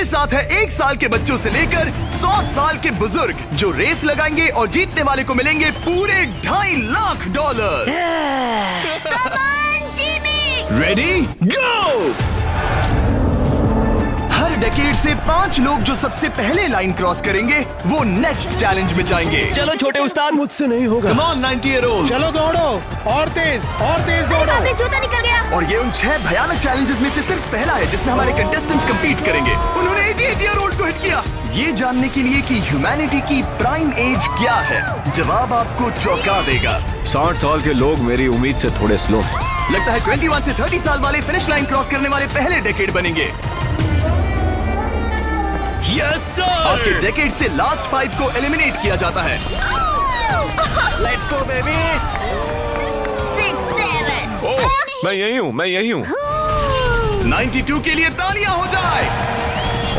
साथ है 1 साल के बच्चों से लेकर 100 साल के बुजुर्ग जो रेस लगाएंगे और जीतने वाले को मिलेंगे पूरे $2.5 लाख। Ready go. हर डेकेड से 5 लोग जो सबसे पहले लाइन क्रॉस करेंगे वो नेक्स्ट चैलेंज में जाएंगे। चलो छोटे उस्ताद, मुझसे नहीं होगा। Come on 90-year-olds। चलो दौड़ो और तेज दौड़ो। अबे जूता निकल गया। और ये उन 6 भयानक चैलेंजेस में से सिर्फ पहला है जिसमें हमारे कंटेस्टेंट्स कंपीट करेंगे। उन्होंने 88-year-old को हिट किया। ये जानने के लिए कि ह्यूमैनिटी की प्राइम एज क्या है, जवाब आपको चौंका देगा। 60 साल के लोग मेरी उम्मीद से थोड़े स्लो हैं। लगता है 21 से 30 साल वाले फिनिश लाइन क्रॉस करने वाले पहले डेकेड बनेंगे। Yes sir. आपके डेकेड से लास्ट 5 को एलिमिनेट किया जाता है। Let's go baby. 6, 7। ओह, मैं यही हूँ। 92 के लिए तालियां हो जाए।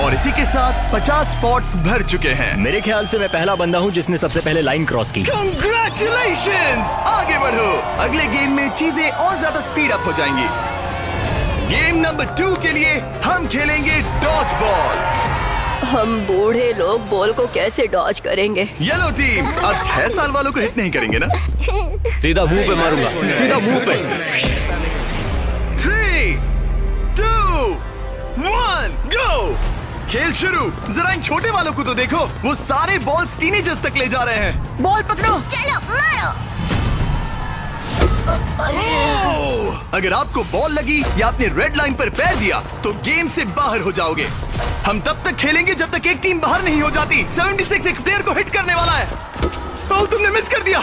और इसी के साथ 50 स्पॉट्स भर चुके हैं। मेरे ख्याल से मैं पहला बंदा हूँ जिसने सबसे पहले लाइन क्रॉस की। Congratulations! आगे बढ़ो। अगले गेम में चीजें और ज्यादा स्पीड अप हो जाएंगी। गेम नंबर 2 के लिए हम खेलेंगे डॉज बॉल। हम बूढ़े लोग बॉल को कैसे डॉज करेंगे? येलो टीम अब 6 साल वालों को हिट नहीं करेंगे ना? सीधा मुंह पे मारूंगा, सीधा मुंह पे। 3, 2, 1, गो। खेल शुरू। जरा इन छोटे वालों को तो देखो, वो सारे बॉल्स टीनेजर्स तक ले जा रहे हैं। बॉल पकड़ो। चलो मारो। अगर आपको बॉल लगी या आपने रेड लाइन पर पैर दिया तो गेम से बाहर हो जाओगे। हम तब तक खेलेंगे जब तक एक टीम बाहर नहीं हो जाती। 76 एक प्लेयर को हिट करने वाला है। ओह, तुमने मिस कर दिया।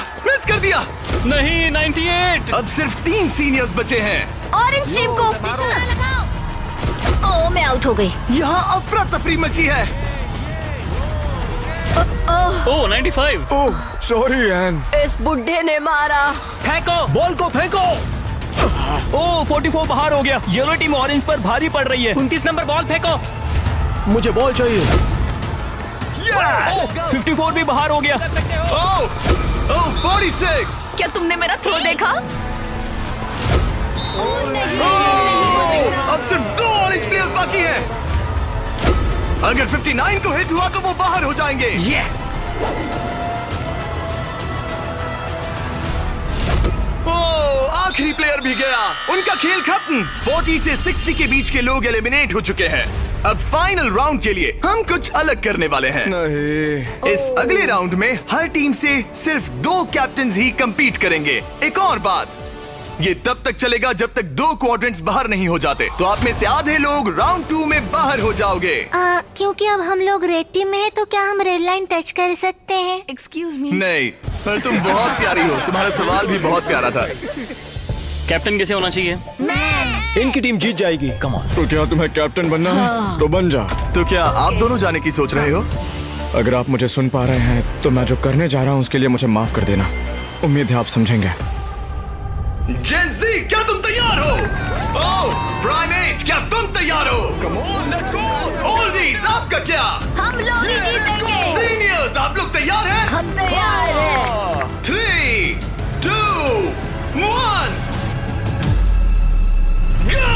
नहीं, 98। अब सिर्फ 3 सीनियर्स बचे हैं। ऑरेंज टीम को लगाओ। ओह, मैं आउट हो गई। यहाँ अफरा तफरी मची है। ओह 95। ओह सॉरी एन। इस बुड्ढे ने मारा। फेंको, बॉल को फेंको। ओह 44 बाहर हो गया। येलो टीम ऑरेंज पर भारी पड़ रही है। 29 नंबर बॉल फेंको। मुझे बॉल चाहिए। Yes! 54 भी बाहर हो गया। ओह 46। क्या तुमने मेरा थ्रो देखा? अब सिर्फ 2 ऑरेंज प्लेयर्स बाकी हैं। अगर 59 को हिट हुआ तो वो बाहर हो जाएंगे। ओह, आखिरी प्लेयर भी गया। उनका खेल खत्म। 40 से 60 के बीच के लोग एलिमिनेट हो चुके हैं। अब फाइनल राउंड के लिए हम कुछ अलग करने वाले हैं। नहीं। इस अगले राउंड में हर टीम से सिर्फ 2 कैप्टन्स ही कंपीट करेंगे। एक और बात, ये तब तक चलेगा जब तक 2 क्वाड्रेंट्स बाहर नहीं हो जाते। तो आप में से आधे लोग राउंड 2 में बाहर हो जाओगे। क्योंकि अब हम लोग रेड टीम में है तो क्या हम रेड लाइन टच कर सकते हैं? Excuse me. नहीं, पर तुम बहुत प्यारी हो। तुम्हारा सवाल भी बहुत प्यारा था। कैप्टन कैसे होना चाहिए? मैं। इनकी टीम जीत जाएगी। Come on. तो क्या तुम्हें कैप्टन बनना है? तो बन जा। तो क्या आप दोनों जाने की सोच रहे हो? अगर आप मुझे सुन पा रहे हैं तो मैं जो करने जा रहा हूँ उसके लिए मुझे माफ कर देना। उम्मीद है आप समझेंगे। जेन ज़ी, क्या तुम तैयार हो? ओह, प्राइम एज, क्या तुम तैयार हो? Come on, let's go. Oldies, आपका क्या? हम लोग ही जीतेंगे। सीनियर्स, आप लोग तैयार हैं? हम तैयार हैं। 3, 2, 1, गो।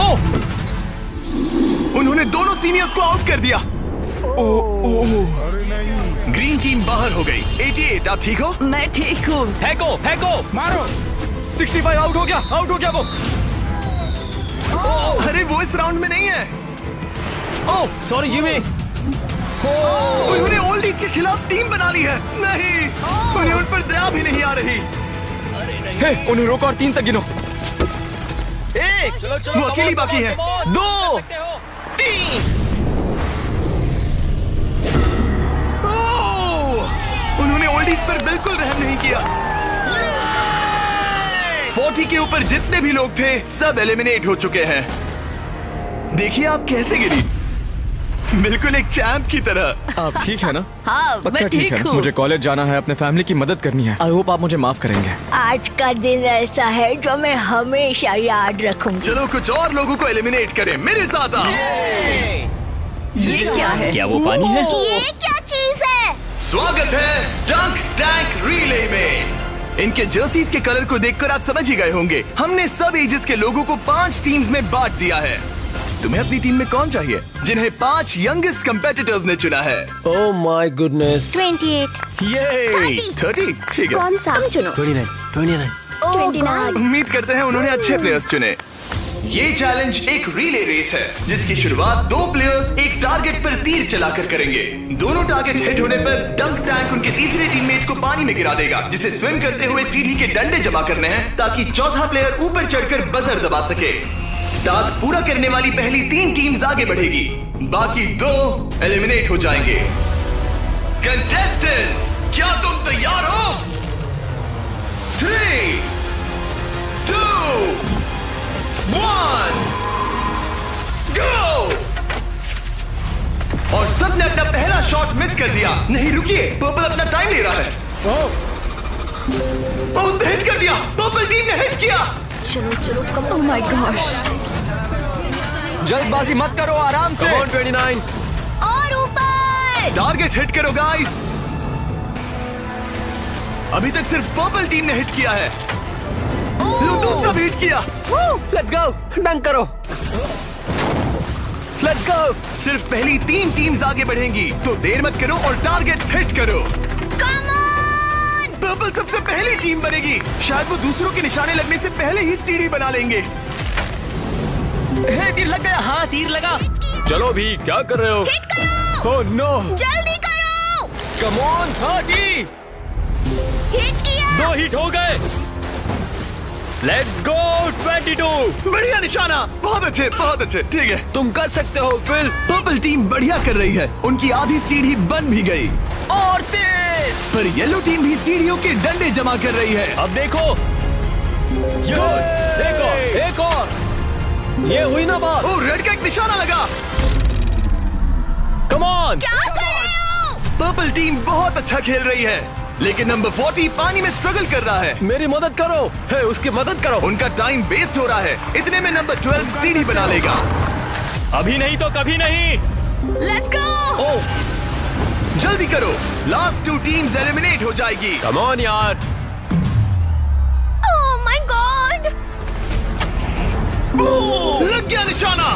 ओह, उन्होंने दोनों सीनियर्स को आउट कर दिया। ग्रीन टीम बाहर हो गई। 88, आप ठीक हो? मैं ठीक हूँ। फेंको, फेंको। मारो। 65 आउट हो गया वो। अरे वो इस राउंड में नहीं है। Oh sorry Jimmy. उन्होंने ओल्डीज के खिलाफ टीम बना ली है। नहीं, उन्हें उन पर दया भी नहीं आ रही। हे, उन्हें रोको और 3 तक गिनो। 1, वो अकेली बाकी है। 2, 3। उन्होंने ओल्डीज पर बिल्कुल रहम नहीं किया। 40 के ऊपर जितने भी लोग थे सब एलिमिनेट हो चुके हैं। देखिए आप कैसे गिरी, बिल्कुल एक चैंप की तरह। आप ठीक है ना? हाँ, पक्का मैं ठीक है। हूँ। मुझे कॉलेज जाना है, अपने फैमिली की मदद करनी है। आई होप आप मुझे माफ करेंगे। आज का दिन ऐसा है जो मैं हमेशा याद रखूंगी। चलो कुछ और लोगों को एलिमिनेट करें। मेरे साथ आओ। ये क्या है? क्या वो पानी है? ये क्या चीज है? स्वागत है डंक टैंक रिले में। इनके जर्सीज के कलर को देखकर आप समझ ही गए होंगे। हमने सब एजेस के लोगों को 5 टीम्स में बांट दिया है। तुम्हें अपनी टीम में कौन चाहिए? जिन्हें 5 यंगेस्ट कंपेटिटर्स ने चुना है। Oh my goodness. 28। ये 30 ठीक है। कौन सा? तुम चुनो। 29। 29। उम्मीद करते हैं उन्होंने अच्छे प्लेयर्स चुने। ये चैलेंज एक रिले रेस है जिसकी शुरुआत 2 प्लेयर्स एक टारगेट पर तीर चलाकर करेंगे। दोनों टारगेट हिट होने पर डंक टैंक उनके तीसरे टीममेट को पानी में गिरा देगा, जिसे स्विम करते हुए सीढ़ी के डंडे जमा करने हैं ताकि चौथा प्लेयर ऊपर चढ़कर बजर दबा सके। टास्क पूरा करने वाली पहली 3 टीम्स आगे बढ़ेगी, बाकी 2 एलिमिनेट हो जाएंगे। कंटेस्टेंट्स, क्या तुम तैयार हो? 3, 2, 1, गो! और सबने अपना पहला शॉट मिस कर दिया। नहीं रुकिए, पर्पल अपना टाइम ले रहा है। उसने हिट कर दिया। पर्पल टीम ने हिट किया। चलो कम। Oh my gosh. जल्दबाजी मत करो, आराम से। 29। और ऊपर। टारगेट हिट करो गाइस। अभी तक सिर्फ पर्पल टीम ने हिट किया है। लो दूसरा भी हिट किया। लेट्स गो, डंक करो। Let's go. सिर्फ पहली 3 टीम्स आगे बढ़ेंगी, तो देर मत करो और टारगेट्स हिट करो। Come on. पर्पल सबसे पहली टीम बनेगी। शायद वो दूसरों के निशाने लगने से पहले ही सीढ़ी बना लेंगे। तीर लग गया। हाँ, तीर लगा। चलो भी, क्या कर रहे हो? हिट करो। Oh no. जल्दी करो। Come on. 30। हिट किया। 2 हिट हो गए। Let's go. 22। बढ़िया निशाना। बहुत अच्छे। ठीक है, तुम कर सकते हो फिल। पर्पल टीम बढ़िया कर रही है। उनकी आधी सीढ़ी बन भी गई। और तेज। पर येलो टीम भी सीढ़ियों के डंडे जमा कर रही है। अब देखो। एक और। ये हुई ना बात। ओ, रेड का एक निशाना लगा। Come on. क्या कर रहे हो? पर्पल टीम बहुत अच्छा खेल रही है, लेकिन नंबर 40 पानी में स्ट्रगल कर रहा है। मेरी मदद करो। है, उसकी मदद करो। उनका टाइम वेस्ट हो रहा है। इतने में नंबर 12 सीढ़ी बना लेगा। अभी नहीं तो कभी नहीं। Let's go. ओह, जल्दी करो, लास्ट 2 टीम्स एलिमिनेट हो जाएगी। कम ऑन यार। Oh my God. लग गया निशाना।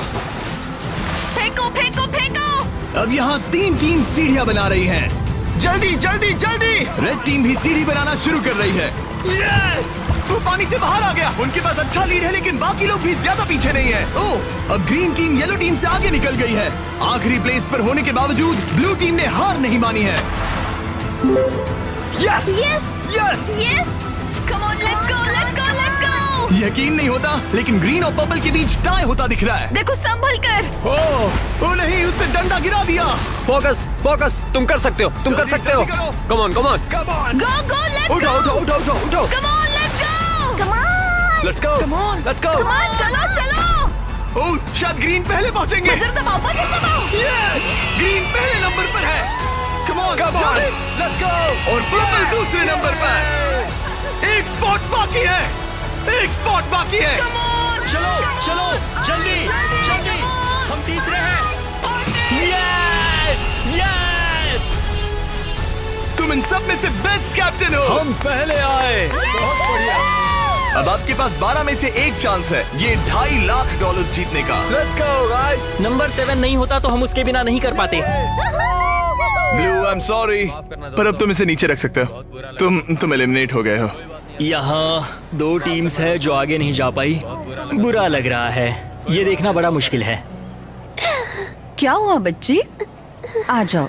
फेंको। अब यहाँ 3 टीम सीढ़ियाँ बना रही हैं। जल्दी। रेड टीम भी सीढ़ी बनाना शुरू कर रही है। यस! वो पानी से बाहर आ गया। उनके पास अच्छा लीड है, लेकिन बाकी लोग भी ज्यादा पीछे नहीं है। ओह, अब ग्रीन टीम येलो टीम से आगे निकल गई है। आखिरी प्लेस पर होने के बावजूद ब्लू टीम ने हार नहीं मानी है। यस। कम ऑन, लेट्स गो। यकीन नहीं होता, लेकिन ग्रीन और पर्पल के बीच टाई होता दिख रहा है। देखो, संभल कर। ओ नहीं, उसने डंडा गिरा दिया। फोकस। तुम कर सकते हो। Come on. Come on. Go, let's go. उठो। Come on, let's go. Let's go. चलो। ओह, शायद ग्रीन पहले पहुंचेंगे। बजर दबाओ। यस! ग्रीन पहले नंबर पर है। कम ऑन। लेट्स गो। और पर्पल दूसरे नंबर पर। एक स्पॉट बाकी है। चलो, जल्दी। हम तीसरे हैं। यस। तुम इन सब में से बेस्ट कैप्टन हो। हम पहले आए। बहुत बढ़िया। अब आपके पास 12 में से 1 चांस है ये $2.5 लाख जीतने का। Let's go guys. नंबर 7 नहीं होता तो हम उसके बिना नहीं कर पाते। ब्लू, आई एम सॉरी, पर अब तुम इसे नीचे रख सकते हो। तुम एलिमिनेट हो गए हो। यहाँ 2 टीम्स है जो आगे नहीं जा पाई। बुरा लग रहा है। ये देखना बड़ा मुश्किल है। क्या हुआ बच्ची? आ जाओ,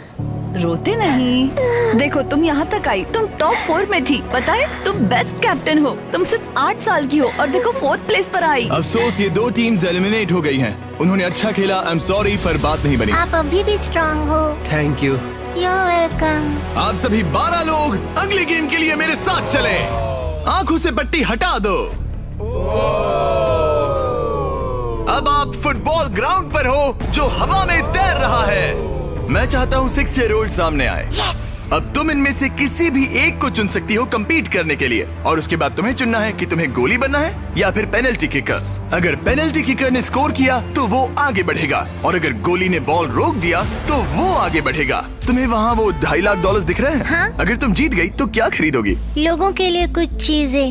रोते नहीं। देखो, तुम यहाँ तक आई। तुम टॉप 4 में थी, पता है? तुम बेस्ट कैप्टन हो। तुम सिर्फ 8 साल की हो और देखो 4th प्लेस पर आई। अफसोस, ये 2 टीम्स एलिमिनेट हो गई हैं। उन्होंने अच्छा खेला, आई एम सॉरी, पर बात नहीं बनी। आप अभी भी स्ट्रांग हो। Thank you. You're welcome। आप सभी 12 लोग अगले गेम के लिए मेरे साथ चले। आंखों से पट्टी हटा दो। अब आप फुटबॉल ग्राउंड पर हो जो हवा में तैर रहा है। मैं चाहता हूँ 6 ईयर ओल्ड सामने आए। अब तुम इनमें से किसी भी एक को चुन सकती हो compete करने के लिए, और उसके बाद तुम्हें चुनना है कि तुम्हें गोली बनना है या फिर पेनल्टी किकर। अगर पेनल्टी किकर ने स्कोर किया तो वो आगे बढ़ेगा, और अगर गोली ने बॉल रोक दिया तो वो आगे बढ़ेगा। तुम्हें वहाँ वो $2.5 लाख दिख रहे हैं? हाँ? अगर तुम जीत गई तो क्या खरीदोगी? लोगों के लिए कुछ चीजें।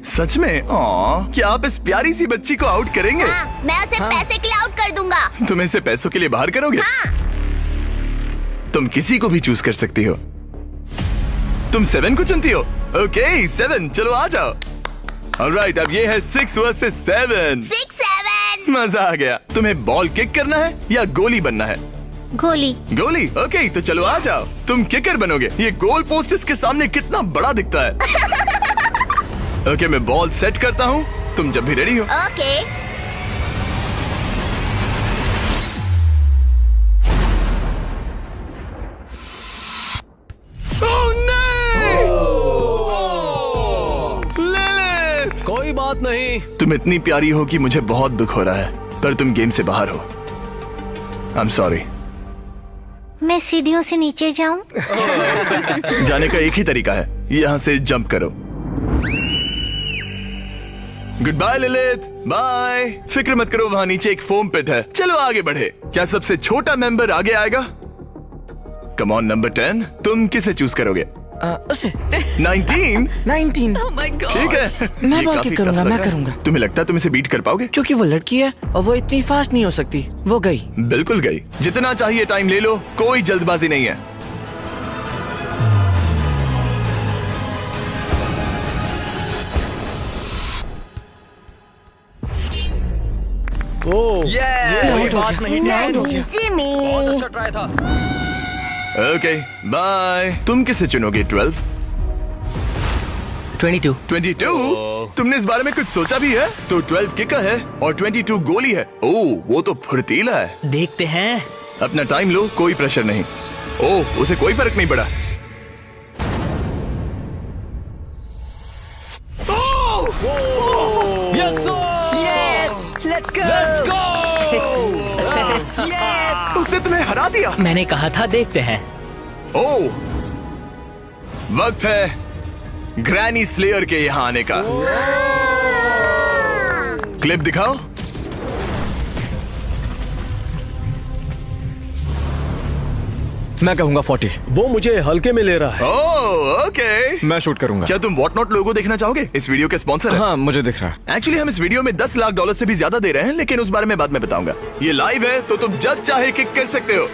सच में? क्या आप इस प्यारी सी बच्ची को आउट करेंगे? हाँ, मैं उसे पैसे के लिए आउट कर दूंगा। तुम इसे पैसों के लिए बाहर करोगे? हाँ। तुम किसी को भी चूज कर सकती हो। तुम 7 को चुनती हो? ओके 7, चलो आ जाओ। ऑलराइट, अब ये है 6 वर्सेस 7। 6-7। मजा आ गया। तुम्हें बॉल किक करना है या गोली बनना है? गोली। गोली? ओके, तो चलो आ जाओ। तुम किकर बनोगे। ये गोल पोस्ट इसके सामने कितना बड़ा दिखता है। ओके, मैं बॉल सेट करता हूँ, तुम जब भी रेडी हो। ओके। कोई बात नहीं। तुम इतनी प्यारी हो कि मुझे बहुत दुख हो रहा है, पर तुम गेम से बाहर हो। I am sorry. मैं सीढ़ियों से नीचे जाऊं? जाने का एक ही तरीका है, यहाँ से जंप करो। Goodbye Lilith, bye. फिक्र मत करो, वहाँ नीचे एक फोम पिट है। चलो आगे बढ़े। क्या सबसे छोटा मेंबर आगे आएगा? कम ऑन नंबर 10, तुम किसे चूज करोगे? उसे 19? 19। Oh my God. ठीक है, मैं ये बॉल काफी किक करूंगा, tough लग मैं रहा है। करूंगा। तुम्हें लगता है तुम इसे बीट कर पाओगे? क्योंकि वो लड़की है और वो इतनी फास्ट नहीं हो सकती। वो गई। बिल्कुल गई। जितना चाहिए टाइम ले लो, कोई जल्दबाजी नहीं है। कोई बात नहीं। जिमी। अच्छा ट्राई था। Okay bye. तुम किसे चुनोगे? 12? 22। 22? तुमने इस बारे में कुछ सोचा भी है? तो 12 किकर है और 22 गोली है। ओह, वो तो फुर्तीला है। देखते हैं। अपना टाइम लो, कोई प्रेशर नहीं। ओह, उसे कोई फर्क नहीं पड़ा। Yes let's go. उसने तुम्हें हरा दिया। मैंने कहा था देखते हैं। ओह, वक्त है ग्रैनी स्लेयर के यहाँ आने का। क्लिप दिखाओ। मैं कहूंगा 40। वो मुझे हल्के में ले रहा है। Oh okay. मैं शूट करूंगा। क्या तुम व्हाट नॉट लोगो देखना चाहोगे? इस वीडियो के स्पॉन्सर है। हाँ, मुझे दिख रहा है। एक्चुअली हम इस वीडियो में $10 लाख से भी ज्यादा दे रहे हैं, लेकिन उस बारे में बाद में बताऊंगा। ये लाइव है तो तुम जब चाहे किक कर सकते हो।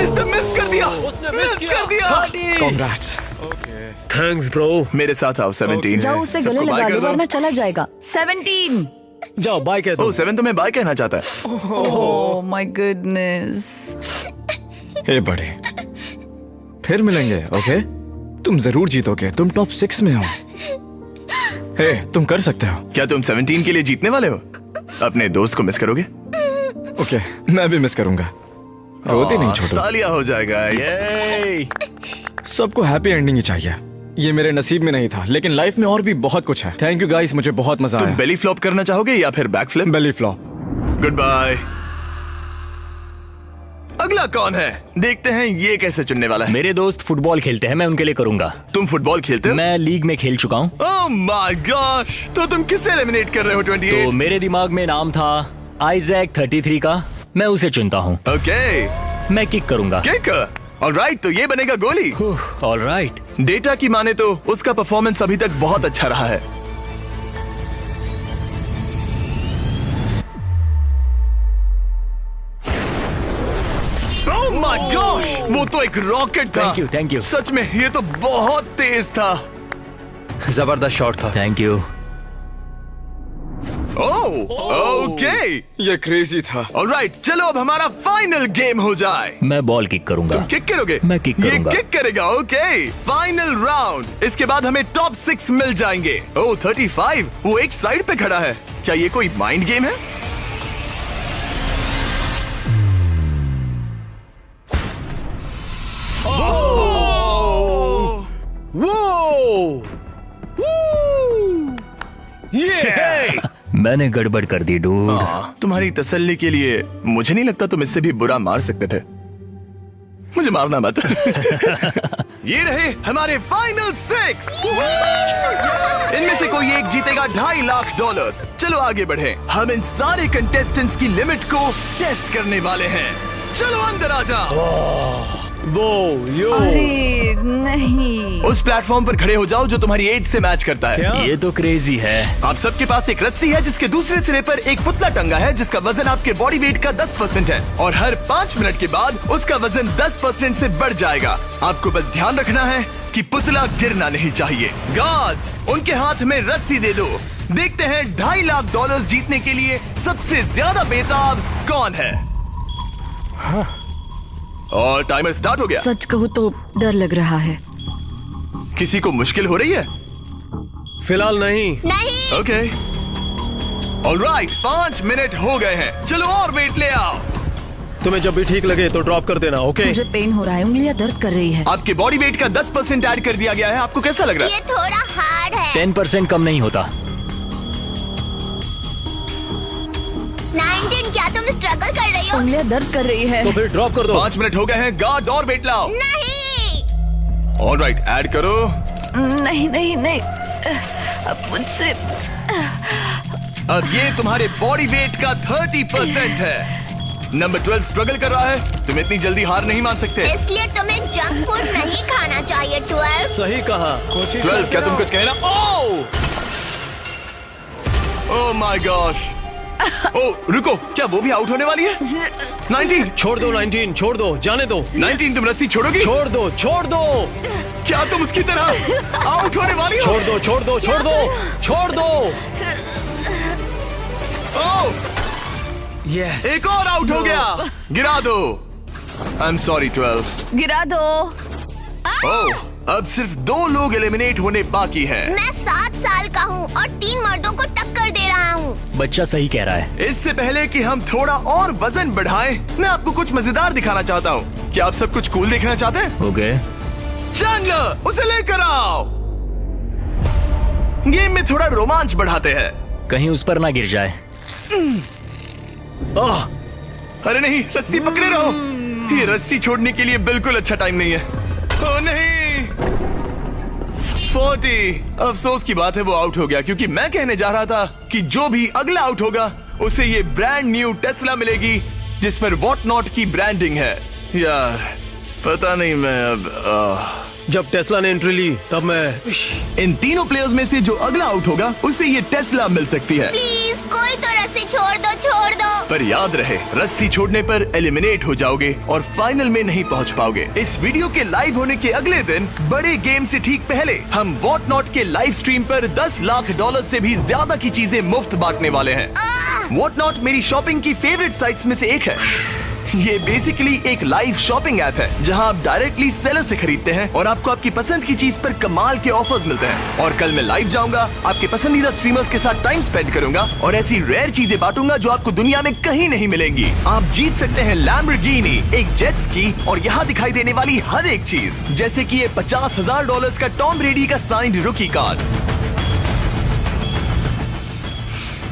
इसने मिस कर दिया। उसने मिस कर दिया। Congrats। Thanks bro. मेरे साथ आओ। 17 जाओ उसे सबको गले बाय लगा कर लो दो। वरना चला जाएगा। 17। जाओ बाय कह दो। ओह 7 तुम्हें बाय कहना चाहता है। Oh my goodness. हे बड़े, फिर मिलेंगे। ओके, तुम जरूर जीतोगे। तुम टॉप 6 में हो। हे, तुम कर सकते हो। क्या तुम 17 के लिए जीतने वाले हो? अपने दोस्त को मिस करोगे? ओके, मैं भी मिस करूंगा। रोते नहीं छोटू। तालियां हो जाएगा। सबको हैप्पी एंडिंग ही चाहिए। ये मेरे नसीब में नहीं था, लेकिन लाइफ में और भी बहुत कुछ है। थैंक यू गाइस, मुझे बहुत मजा तुम आया। बेली फ्लॉप करना चाहोगे या फिर backflip? Belly flop. Goodbye. अगला कौन है? देखते हैं ये कैसे चुनने वाला है। मेरे दोस्त फुटबॉल खेलते हैं, मैं उनके लिए करूंगा। तुम फुटबॉल खेलते हो? मैं लीग में खेल चुका हूँ। ओह माय गॉश, तो तुम किसे एलिमिनेट कर रहे हो? 28? तो मेरे दिमाग में नाम था आइजैक 33 का। मैं उसे चुनता हूँ। ओके, मैं किक करूंगा। किक। ऑलराइट, तो ये बनेगा गोली। ऑलराइट। डेटा की माने तो उसका परफॉर्मेंस अभी तक बहुत अच्छा रहा है। ओह माय गॉश, वो तो एक रॉकेट था। Thank you. सच में ये तो बहुत तेज था। जबरदस्त शॉट था। Thank you. ओह ओके, ये क्रेजी था। ऑलराइट, चलो अब हमारा फाइनल गेम हो जाए। मैं बॉल किक करूंगा। तुम किक करोगे? मैं किक करूंगा। ये किक करेगा। Okay, final round. इसके बाद हमें टॉप 6 मिल जाएंगे। ओह 35, वो एक साइड पे खड़ा है। क्या ये कोई माइंड गेम है? वो ये मैंने गड़बड़ कर दी डूड। तुम्हारी तसल्ली के लिए मुझे नहीं लगता तुम इससे भी बुरा मार सकते थे। मुझे मारना मत। ये रहे हमारे फाइनल 6। इनमें से कोई एक जीतेगा $2.5 लाख। चलो आगे बढ़े। हम इन सारे कंटेस्टेंट्स की लिमिट को टेस्ट करने वाले हैं। चलो अंदर आ जाओ। अरे नहीं। उस प्लेटफॉर्म पर खड़े हो जाओ जो तुम्हारी एज से मैच करता है। ये तो क्रेजी है। आप सबके पास एक रस्सी है जिसके दूसरे सिरे पर एक पुतला टंगा है जिसका वजन आपके बॉडी वेट का 10% है और हर 5 मिनट के बाद उसका वजन 10% से बढ़ जाएगा। आपको बस ध्यान रखना है कि पुतला गिरना नहीं चाहिए। गार्ड्स, उनके हाथ में रस्सी दे दो। देखते हैं $2.5 लाख जीतने के लिए सबसे ज्यादा बेताब कौन है। और टाइमर स्टार्ट हो गया। सच कहूँ तो डर लग रहा है। किसी को मुश्किल हो रही है? फिलहाल नहीं। ओके। ऑलराइट, 5 मिनट हो गए हैं। चलो और वेट ले आओ। तुम्हें जब भी ठीक लगे तो ड्रॉप कर देना। ओके? मुझे पेन हो रहा है, उंगलियां दर्द कर रही है। आपके बॉडी वेट का 10% ऐड कर दिया गया है। आपको कैसा लग रहा है? ये थोड़ा हार्ड है। 10% कम नहीं होता। 19, क्या तुम स्ट्रगल कर रही हो? उंगलियां दर्द कर रही है। तो फिर ड्रॉप कर दो। 5 मिनट हो गए हैं। गार्ड्स और वेट लाओ। नहीं। ऑलराइट, ऐड करो। नहीं नहीं नहीं, अब मुझसे। अब ये तुम्हारे बॉडी वेट का 30% है। नंबर 12 स्ट्रगल कर रहा है। तुम इतनी जल्दी हार नहीं मान सकते। इसलिए तुम्हें जंक फूड नहीं खाना चाहिए। 12। सही कहा। 12, क्या तुम कुछ कहना? Oh my gosh. ओह रुको, क्या वो भी आउट होने वाली है? 19। छोड़ दो 19, छोड़ दो, जाने दो। 19, तुम रस्सी छोड़ोगी? छोड़ दो, छोड़ दो। क्या तुम उसकी तरह आउट होने वाली हो? छोड़ दो, छोड़ दो, छोड़ दो, छोड़ दो। ओह, यस। एक और आउट हो गया। गिरा दो। I am sorry 12। गिरा दो। ओह, अब सिर्फ 2 लोग एलिमिनेट होने बाकी हैं। मैं 7 साल का हूँ और 3 मर्दों को टक्कर दे रहा हूँ। बच्चा सही कह रहा है। इससे पहले कि हम थोड़ा और वजन बढ़ाएं, मैं आपको कुछ मजेदार दिखाना चाहता हूँ। क्या आप सब कुछ कूल देखना चाहते हैं? ओके। चैंडलर, उसे लेकर आओ। गेम में थोड़ा रोमांच बढ़ाते हैं। कहीं उस पर ना गिर जाए। अरे नहीं, रस्सी पकड़े रहो। ये रस्सी छोड़ने के लिए बिल्कुल अच्छा टाइम नहीं है। ओह नहीं। 40। अफसोस की बात है वो आउट हो गया, क्योंकि मैं कहने जा रहा था कि जो भी अगला आउट होगा उसे ये ब्रांड न्यू टेस्ला मिलेगी जिस पर वॉट नॉट की ब्रांडिंग है। यार पता नहीं, मैं अब जब टेस्ला ने एंट्री ली तब मैं। इन तीनों प्लेयर्स में से जो अगला आउट होगा उसे ये टेस्ला मिल सकती है। प्लीज कोई तो रस्सी छोड़ दो, छोड़ दो। पर याद रहे, रस्सी छोड़ने पर एलिमिनेट हो जाओगे और फाइनल में नहीं पहुंच पाओगे। इस वीडियो के लाइव होने के अगले दिन, बड़े गेम से ठीक पहले, हम वॉट नॉट के लाइव स्ट्रीम पर $10 लाख से भी ज्यादा की चीजें मुफ्त बांटने वाले हैं। वॉट नॉट मेरी शॉपिंग की फेवरेट साइट्स में से एक है। ये बेसिकली एक लाइव शॉपिंग ऐप है जहां आप डायरेक्टली सेलर से खरीदते हैं और आपको आपकी पसंद की चीज पर कमाल के ऑफर्स मिलते हैं। और कल मैं लाइव जाऊंगा, आपके पसंदीदा स्ट्रीमर्स के साथ टाइम स्पेंड करूंगा और ऐसी रेयर चीजें बांटूंगा जो आपको दुनिया में कहीं नहीं मिलेंगी। आप जीत सकते हैं लैम्बोर्गिनी, एक जेट स्की और यहाँ दिखाई देने वाली हर एक चीज, जैसे कि ये $50,000 का टॉम ब्रेडी का साइंड रुकी कार्ड।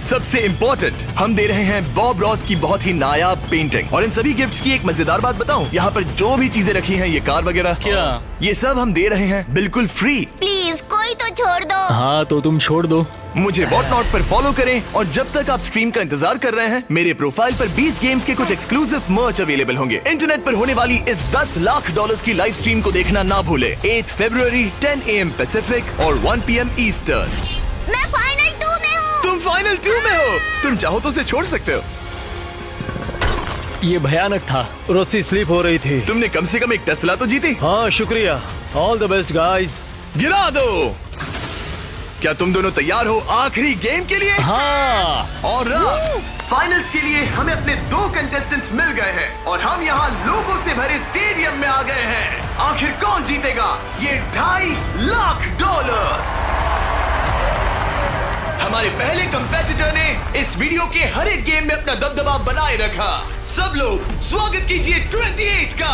सबसे इम्पोर्टेंट, हम दे रहे हैं बॉब रॉस की बहुत ही नायाब पेंटिंग। और इन सभी गिफ्ट्स की एक मजेदार बात बताऊं, यहाँ पर जो भी चीजें रखी हैं, ये कार वगैरह, क्या ये सब हम दे रहे हैं बिल्कुल फ्री। प्लीज कोई तो छोड़ दो। हाँ तो तुम छोड़ दो। मुझे वॉट नॉट पर फॉलो करें और जब तक आप स्ट्रीम का इंतजार कर रहे हैं, मेरे प्रोफाइल पर 20 गेम्स के कुछ एक्सक्लूसिव मर्च अवेलेबल होंगे। इंटरनेट पर होने वाली इस $10 लाख की लाइव स्ट्रीम को देखना ना भूले। 8 फरवरी 10 AM पैसिफिक और 1 PM ईस्टर्न। मैं फाइनल 2 में हूँ। तुम फाइनल 2 में हो। तुम चाहो तो उसे छोड़ सकते हो। ये भयानक था। रस्सी स्लिप हो रही थी। तुमने कम से कम एक टेस्ला तो जीती। हाँ शुक्रिया। All the best guys. गिरा दो। क्या तुम दोनों तैयार हो आखिरी गेम के लिए? हाँ। और फाइनल्स के लिए हमें अपने 2 कंटेस्टेंट्स मिल गए हैं और हम यहाँ लोगों से भरे स्टेडियम में आ गए हैं। आखिर कौन जीतेगा ये $2.5 लाख? हमारे पहले कंपेटिटर ने इस वीडियो के हर एक गेम में अपना दबदबा बनाए रखा। सब लोग स्वागत कीजिए 28 का।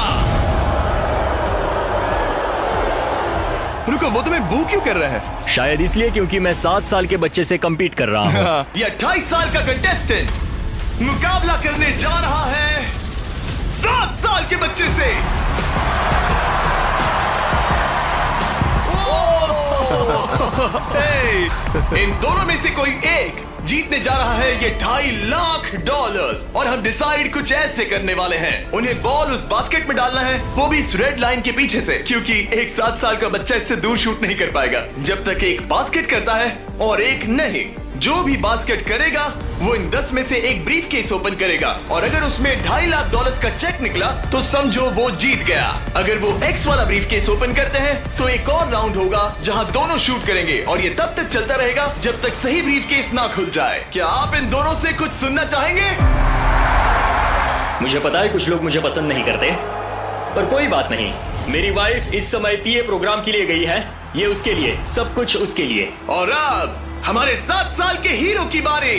रुको, वो तुम्हें बू क्यों कर रहा है? शायद इसलिए क्योंकि मैं 7 साल के बच्चे से कम्पीट कर रहा हूँ। ये 28 साल का कंटेस्टेंट मुकाबला करने जा रहा है 7 साल के बच्चे से। इन दोनों में से कोई एक जीतने जा रहा है ये $2.5 लाख और हम डिसाइड कुछ ऐसे करने वाले हैं। उन्हें बॉल उस बास्केट में डालना है, वो भी इस रेड लाइन के पीछे से, क्योंकि एक 7 साल का बच्चा इससे दूर शूट नहीं कर पाएगा जब तक एक बास्केट करता है और एक नहीं। जो भी बास्केट करेगा वो इन 10 में से एक ब्रीफ केस ओपन करेगा और अगर उसमें $2.5 लाख का चेक निकला तो समझो वो जीत गया। अगर वो एक्स वाला ब्रीफ केस ओपन करते हैं तो एक और राउंड होगा जहां दोनों शूट करेंगे और ये तब तक चलता रहेगा जब तक सही ब्रीफ केस ना खुल जाए। क्या आप इन दोनों से कुछ सुनना चाहेंगे? मुझे पता है कुछ लोग मुझे पसंद नहीं करते, पर कोई बात नहीं। मेरी वाइफ इस समय पीए प्रोग्राम के लिए गई है, ये उसके लिए, सब कुछ उसके लिए। और अब हमारे 7 साल के हीरो की बारी।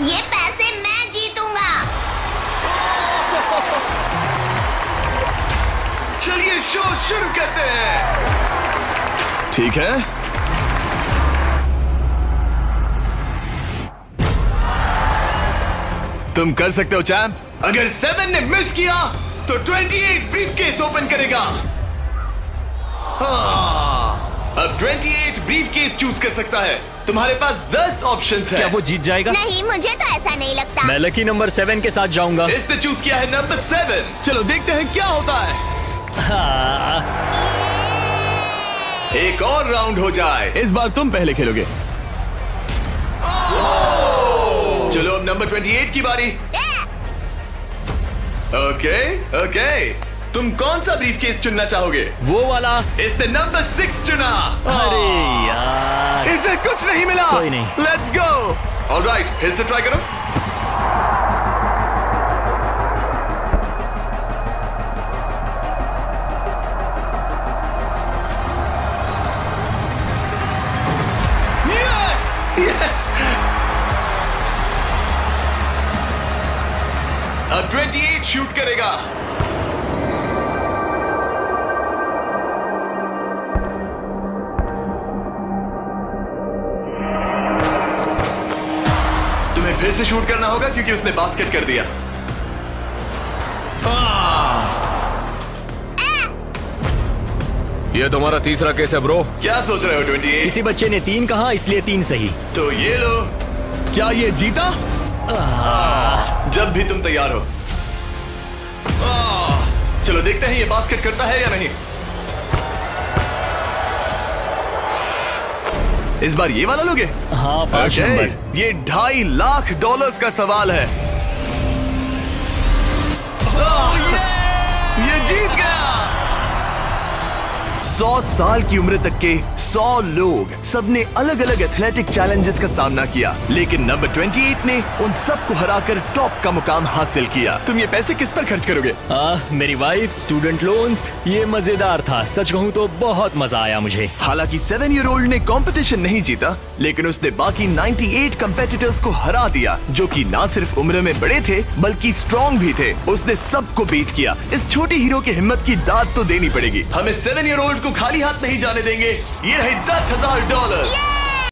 ये पैसे मैं जीतूंगा। चलिए शो शुरू करते हैं। ठीक है, तुम कर सकते हो चैंप। अगर 7 ने मिस किया तो 28 ब्रीफकेस ओपन करेगा। अब 28 ब्रीफकेस चूज कर सकता है। तुम्हारे पास 10 ऑप्शंस हैं। क्या वो जीत जाएगा? नहीं, मुझे तो ऐसा नहीं लगता। मैं लकी नंबर 7 के साथ जाऊंगा। इसने चूज किया है नंबर 7। चलो देखते हैं क्या होता है। एक और राउंड हो जाए। इस बार तुम पहले खेलोगे। चलो अब नंबर 28 की बारी। ओके, तुम कौन सा ब्रीफकेस चुनना चाहोगे? वो वाला। इसने नंबर 6 चुना। अरे यार, इसे कुछ नहीं मिला। कोई नहीं। Let's go. ऑलराइट, फिर से ट्राई करो। यस। अब 28 शूट करेगा। तुम्हें फिर से शूट करना होगा क्योंकि उसने बास्केट कर दिया। ये तुम्हारा तीसरा केस है ब्रो। क्या सोच रहे हो 28? किसी बच्चे ने 3 कहा इसलिए 3 सही। तो ये लो। क्या ये जीता? जब भी तुम तैयार हो। चलो देखते हैं ये बास्केट करता है या नहीं। इस बार ये वाला लोगे? हाँ, 5 नंबर। ये $2.5 लाख का सवाल है। ये जीत गया। 100 साल की उम्र तक के 100 लोग, सबने अलग अलग एथलेटिक चैलेंजेस का सामना किया, लेकिन नंबर 28 ने उन सबको हराकर टॉप का मुकाम हासिल किया। तुम ये पैसे किस पर खर्च करोगे? मेरी वाइफ, स्टूडेंट लोन्स। ये मजेदार था, सच कहूँ तो बहुत मजा आया मुझे। हालांकि 7-year-old ने कंपटीशन नहीं जीता, लेकिन उसने बाकी 98 कंपेटिटर्स को हरा दिया, जो कि ना सिर्फ उम्र में बड़े थे बल्कि स्ट्रॉन्ग भी थे। उसने सबको बीट किया। इस छोटे हीरो की हिम्मत की दाद तो देनी पड़ेगी। हमें 7-year-old को खाली हाथ नहीं जाने देंगे। ये रहे $10,000।